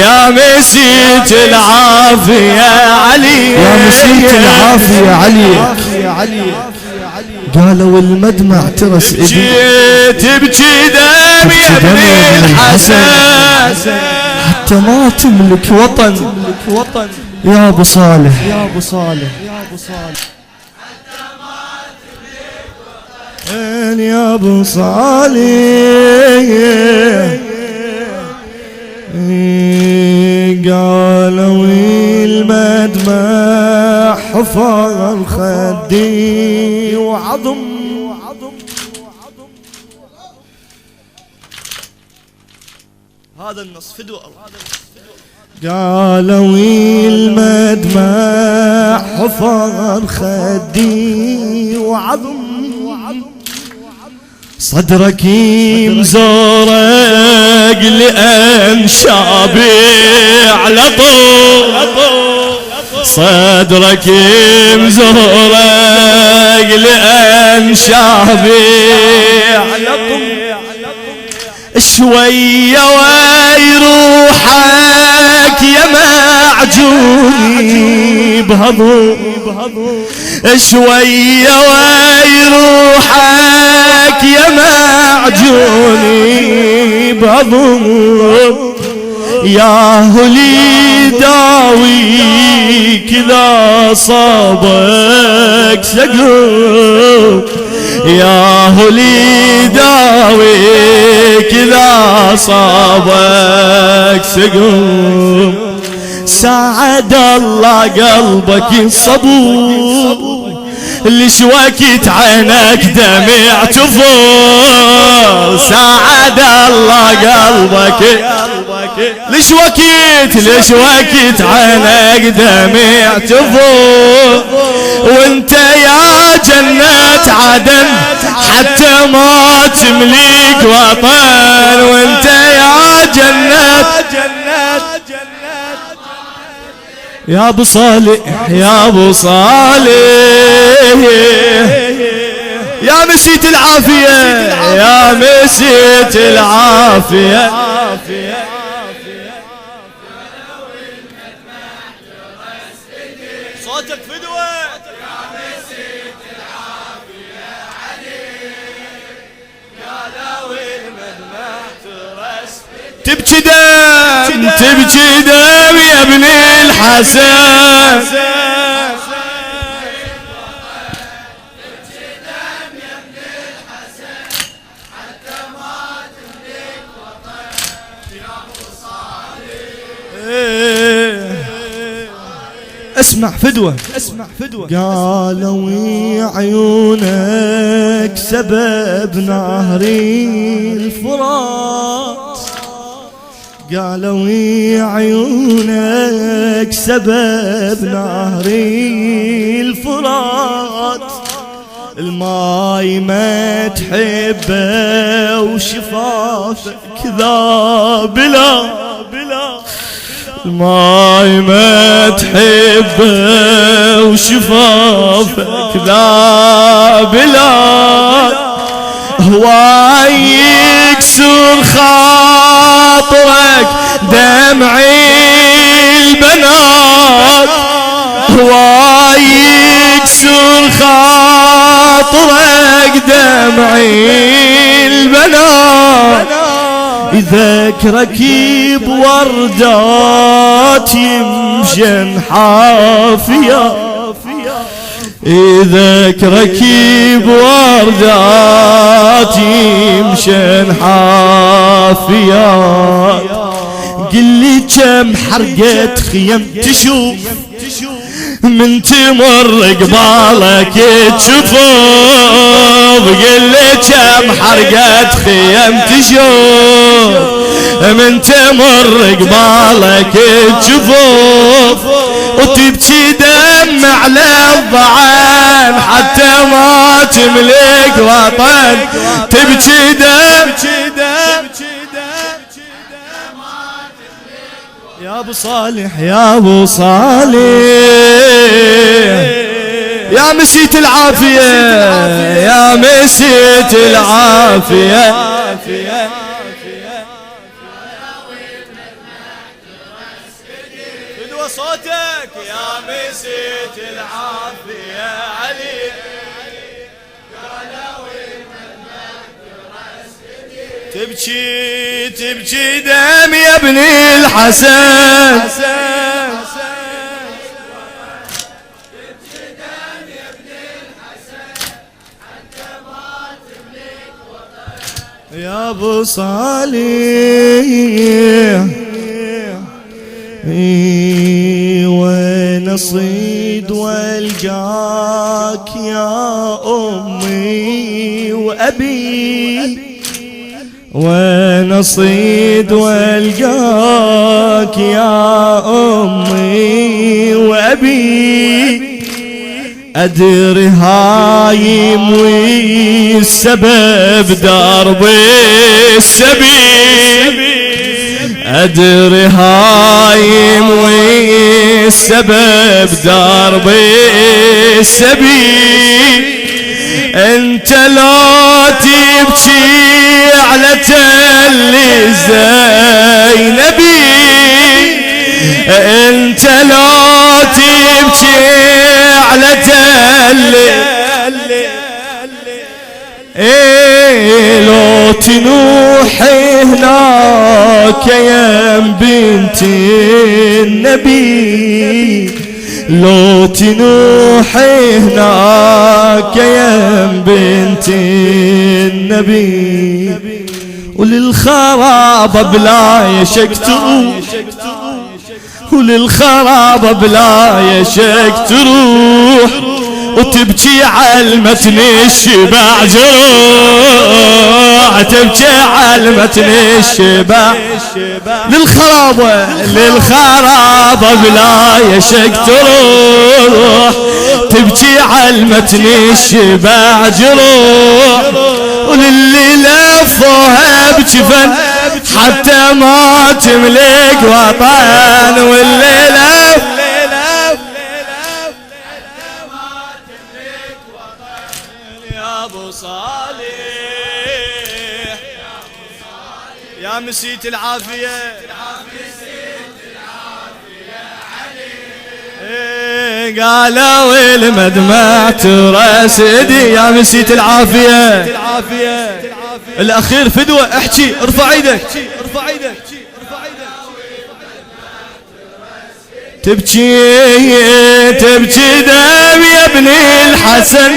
يا مسيت العافية علي، يا مسيت العافية علي. قالوا المدمع ترس إيدي، تبكي دم يا ابن الحسن، حتى ما تملك وطن يا ابو صالح. يا ابو صالح قالوا المدمع حفر خدي وعظم، هذا النص فدوة. قالوا المدمع حفر خدي وعظم، صدرك مزورق لأنشابي على طول، صدرك مزورق لأنشابي على طول، شوية ويروحك يا معجوني بهضم، شوية ويروحك يا معجوني بهضم، يا هلي داوي كذا صابك سقم، يا هلي داوي كذا صابك سقم، ساعد الله قلبك الصبور، ليش وقت عينك دمع تفور، ساعد الله قلبك، ليش وقت عينك دمع تفور، وانت يا جنة عدن حتى ما تملك وطن، وانت يا جنة يا ابو صالح، يا ابو صالح يا مسيت العافية، يا مسيت العافية، صوتك فدوة. تبكي دم يا ابن الحسن، حتى ما تملك وطن يا ابو صالح. اسمع فدوة قالوا عيونك سبب نهري الفرات، قالوا عيونك سبب نهري الفرات، الماي ما تحبه وشفافك ذابلا، الماي ما تحبه وشفافك ذابلا، هواي يكسر خاطرك دمعي البنات، هواي يكسر خاطرك دمعي البنات، يذكرك بوردات يمشن حافية، يذكرك بوردات يمشن حافيات، قلي كم حرقة خيم تشوف من تمر قبالك تشوف، قلي كم حرقة خيم تشوف من تمر قبالك تشوف، وتبكي دم على الضعان حتى ما تملك وطن، تبكي دم يا ابو صالح، يا ابو صالح يا مسيت العافية، يا مسيت العافية، يلا صوتك يا مسيت العافية علي. تبكي تبكي دم يا ابن الحسن. يا ابو صالح وين اصيد والقاك يا امي وابي، وين اصيد والقاك يا امي وابي، ادري هايم والسبب درب السبيل، ادري هايم والسبب درب السبيل، انت لو تبكي على تل زينبي، انت لو تبكي على تل لو تنوحي هناك يا بنت النبي، لو تنوحي هناك يا بنت النبي، وللخراب بلا يشك تروح، وللخراب بلا يشك تروح، وتبكي عالمتن الشبع جروح، تبكي عالمتن الشبع للخرابة للخرابة بلا يشك تروح، تبكي عالمتن الشبع جروح، وللي لفوها بجفن حتى ما تملك وطن، واللي لف يا مسيت العافية قالوا المدمع ترسدي يا مسيت العافية. الأخير فدوة احكي ارفع ايدك تبكي تبكي دم يا ابن الحسن.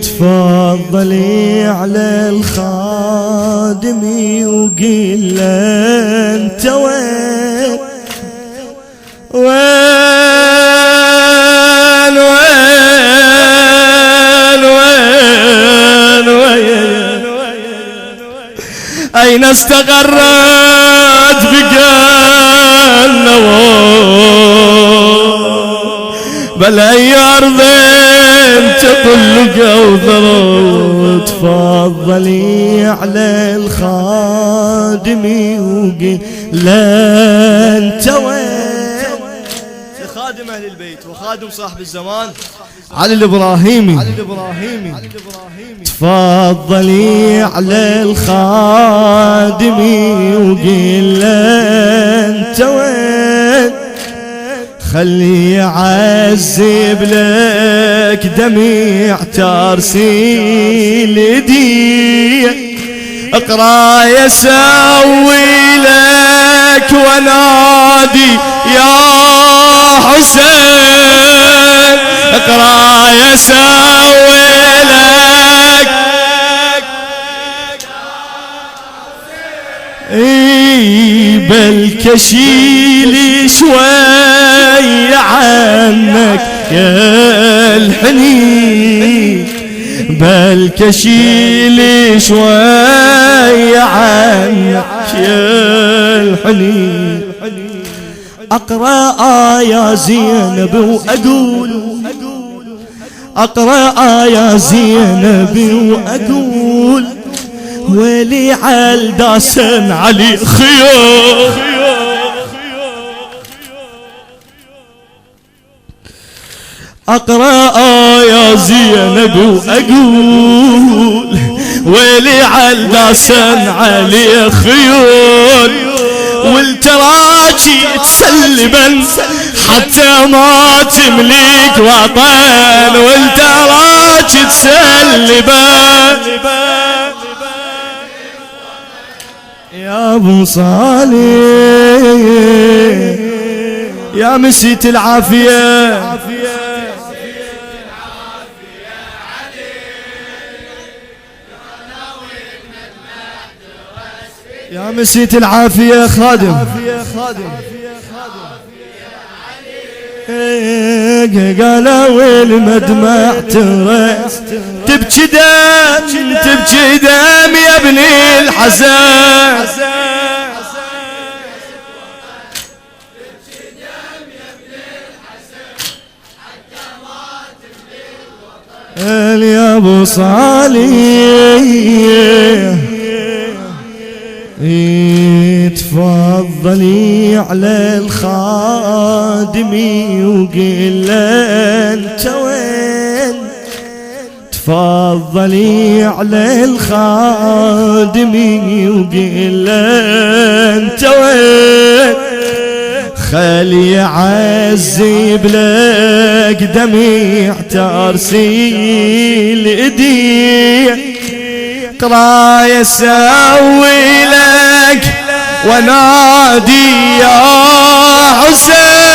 تفضلي على الخادم وقل له انت وين وين وين وين وين اين استقرت بقلنا بل اي ارض تطل قوثر. تفضلي على الخادم وقل لا انت وين، خادم اهل البيت وخادم صاحب الزمان علي الابراهيمي. تفضلي على الخادم وقل لا انت وين، خلي يعذب لك دميع ترسيل ايدي، اقرا يسوي لك ونادي يا حسين، اقرا يسوي لك بل كشيل شوي عنك يا الحنين، بل كشيل شوي عنك يا الحنين. اقرا يا زينب واقول، اقرا يا زينب واقول ويلي عالداسن علي خيار، أقرأ يا زينب وأقول ويلي عالداسن علي خيول والتراجي تسلبا حتى ما تملك وطن والتراجي تسلبا يا ابو صالح يا مسيت العافية يا مسيت العافية خادم قالوا المدمع ترس تبكي دم يا ابن الحسن يا ابو صالح تفضلي على الخادم وقل انت وين تفضلي على الخادم وقل انت وين خلي يعذب لك دميع ترسيل ايدي اقرا يسوي لك ونادي يا حسين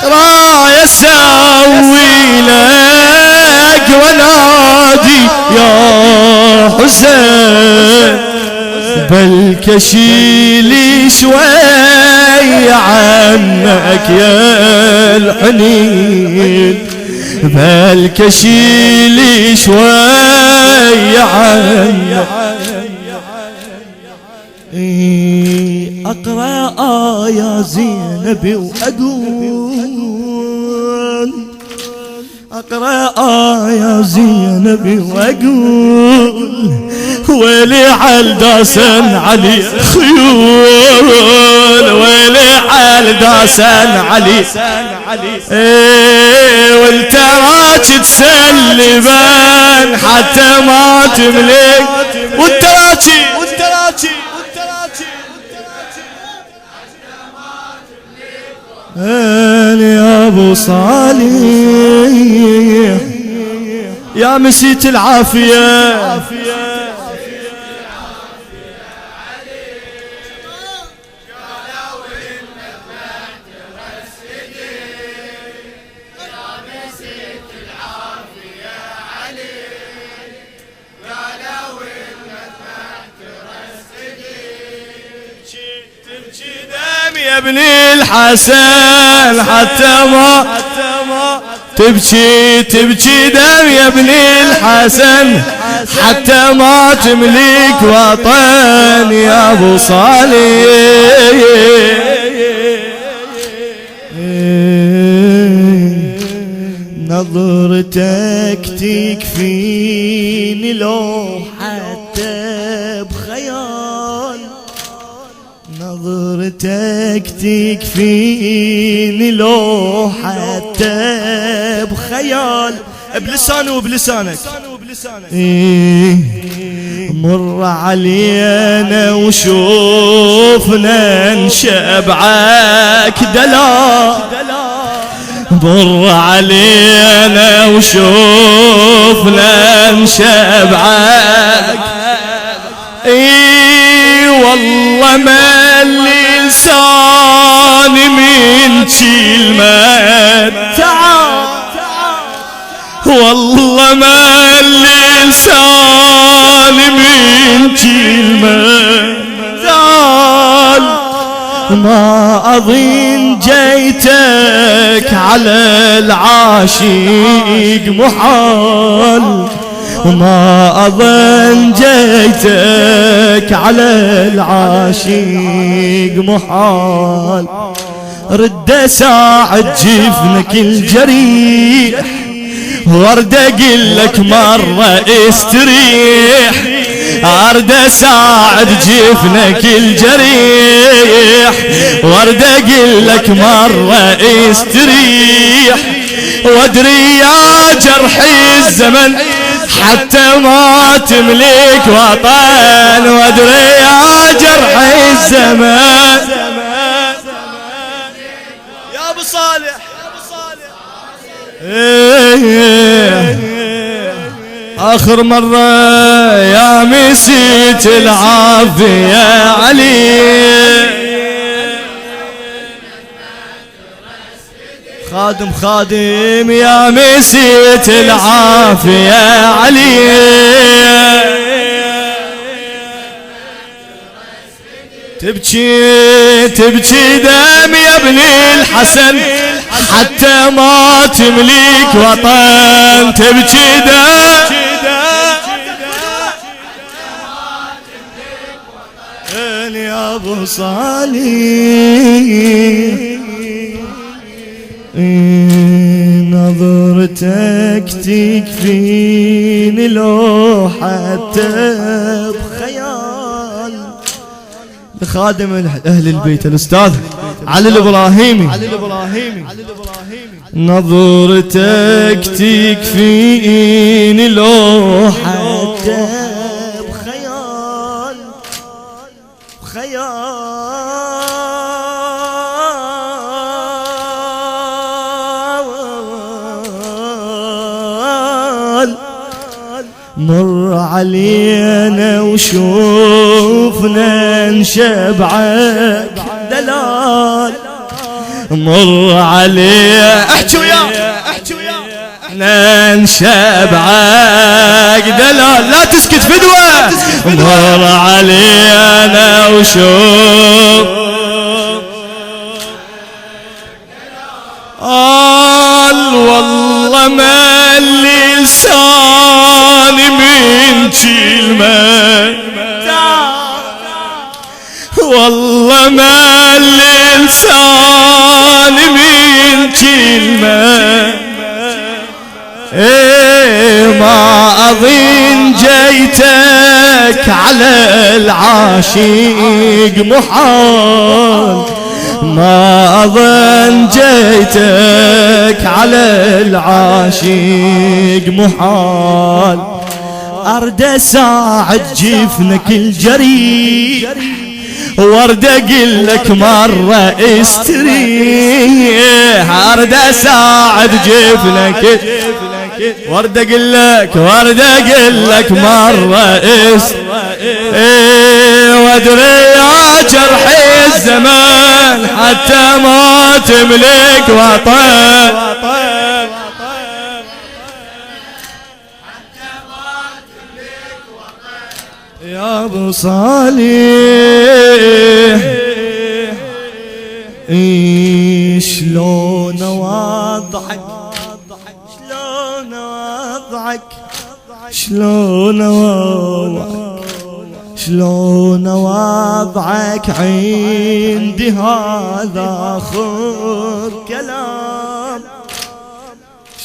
اقرا يسوي لك ونادي يا حسين بل كشيلي شوي عنك يا الحنين بل كشيلي شوي عنك أقرأ يا زينب وأقول أقرأ يا زينب وأقول ويلي عالداسن علي خيول ويلي عالداسن علي والتراج تسلبان حتى ما تملك والتراجي يا ابو صالح يا مسيت العافية يا ابن الحسن حتى ما تبكي دم يا ابن الحسن حتى ما تملك وطن يا ابو صالح نظرتك تكفيني لو حتى بخيال نظرتك تكفيني لو حتى بخيال بلسانه وبلسانك مر علينا وشوفنا نشبعك دلال مر علينا وشوفنا نشبعك والله ما لساني من كلمة تعال والله ما لساني من كلمة تعال ما أظن جيتك على العاشق محال ما أظن جيتك على العاشق محال رد ساعد جفنك الجريح ورد اقول لك مرة استريح ارد اساعد جفنك الجريح، وارد اقول لك مرة استريح، وادري يا جرحي الزمن حتى ما تملك وطن، وادري يا جرحي الزمن. يا ابو صالح آخر مرة يا مسيت العافية علي، خادم يا مسيت العافية علي، تبكي دم يا ابن الحسن حتى ما تملك وطن، تبكي دم يا ابو صالح، نظرتك تكفيني لو حتى بخيال. لخادم اهل البيت الاستاذ علي الابراهيمي، نظرتك تكفيني لو حتى بخيال مر علينا وشوفنا نشبعك دلال، مر علينا احكي وياه نشبعك دلال، لا تسكت فدوة، مر علينا وشوف والله ما لساني من كلمة، والله ما لساني من كلمة، ما أظن جيتك على العاشق محال، ما أظن جيتك على العاشق محال، أرد أساعد جفنك الجريح، وارد اقول لك مرة استريح، ارد اساعد جفنك، وارد اقول لك مرة وادري يا جرحي الزمان حتى ما تملك وطن، يا ابو صالح شلون وضعك، شلون وضعك عندي هذا آخر كلام،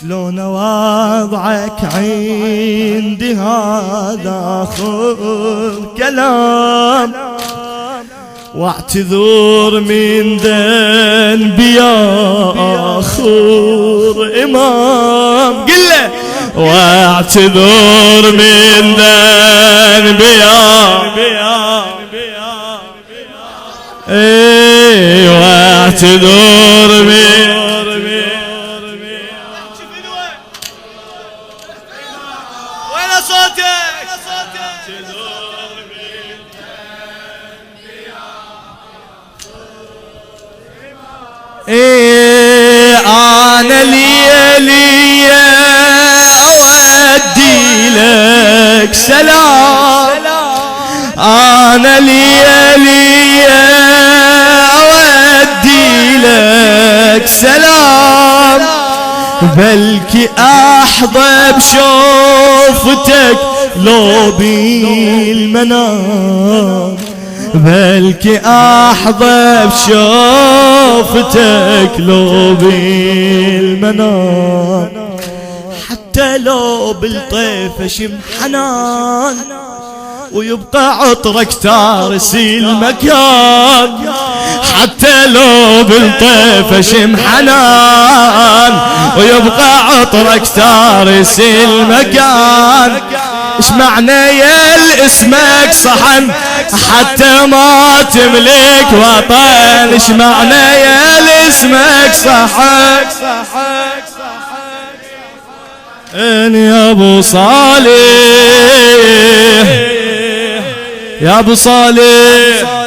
شلون وضعك عندي هذا آخر كلام، واعتذر من ذنبي يا آخر إمام، قله واعتذر من ذنبي واعتذر من وين صوتك؟ أنا لي أودي لك سلام، أنا لي أودي لك سلام، بلكي أحظى بشوفتك لو بالمنام، بلكي أحظى بشوفتك لو بالمنام، حتى لو بالطيف شم حنان، ويبقى عطرك تارسي المكان، حتى لو بالطيف شم حنان، ويبقى عطرك تارسي المكان. ايش معنى يا اسمك صحن حتى ما تملك وطن؟ ايش معنى يا اسمك صحن يا ابو صالح، يا ابو صالح